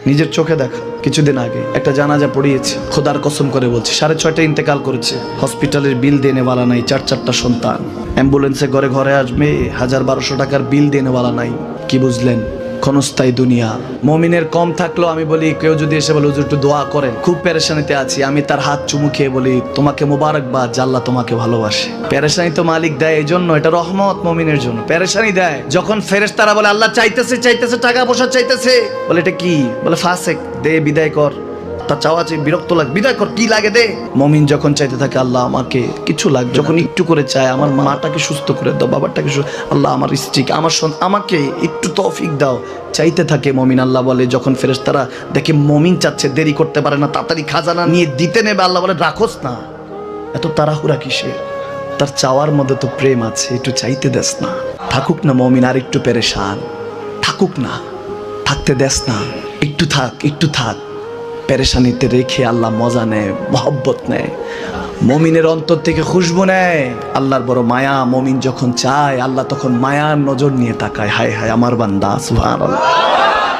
নিজের চোখে দেখা কিছুদিন আগে একটা জানাজা পড়িয়েছে, খোদার কসম করে বলছে 6:30 ইন্তেকাল করেছে। হসপিটালের বিল দেনেওয়ালা নাই, 4টা সন্তান, অ্যাম্বুলেন্সে ঘরে ঘরে আসবে, 1000-1200 টাকার বিল দেনেওয়ালা নাই। কি বুঝলেন? ক্ষণস্থায়ী দুনিয়া। মমিনের কম থাকলেও আমি বলি, কেউ যদি এসে বলে হুজুর একটু দোয়া করেন, খুব পেরেশানিতে আছি, আমি তার হাত চুমু খেয়ে বলি তোমাকে মোবারকবাদ, আল্লাহ তোমাকে ভালোবাসে। পেরেশানি তো মালিক দেয়, এই জন্য এটা রহমত মমিনের জন্য। পেরেশানি দেয় যখন ফেরেশতারা বলে আল্লাহ চাইতেছে টাকা পয়সা চাইতেছে, বলে এটা কি? বলে ফাসেক, দে বিদায় কর। তার চাওয়া চাই, বিরক্ত লাগে, বিদায় কর, কি লাগে দে। মমিন যখন চাইতে থাকে আল্লাহ আমাকে কিছু লাগবে, যখন একটু করে চায় আমার মাটাকে সুস্থ করে দাও, বাবাটাকে আল্লাহ আমার স্ত্রীকে, আমার আমাকে একটু তৌফিক দাও, চাইতে থাকে মমিন। আল্লাহ বলে যখন ফেরেশতারা দেখে মমিন চাচ্ছে, দেরি করতে পারে না, তাড়াতাড়ি খাজানা নিয়ে দিতে নেবে, আল্লাহ বলে রাখোস না, এত তাড়াহুড়া কিসের? তার চাওয়ার মধ্যে তো প্রেম আছে, একটু চাইতে দেস না। থাকুক না মমিন আর একটু পেরেশান, থাকুক না, থাকতে দেস না, একটু থাক, একটু থাক। পেরেশানিতে রেখে আল্লাহ মজা নেয়, মহব্বত নেয়, মমিনের অন্তর থেকে খুশবু নেয়। আল্লাহর বড় মায়া, মমিন যখন চায় আল্লাহ তখন মায়ার নজর নিয়ে তাকায়, হায় হায় আমার বান্দা, সুবহানাল্লাহ।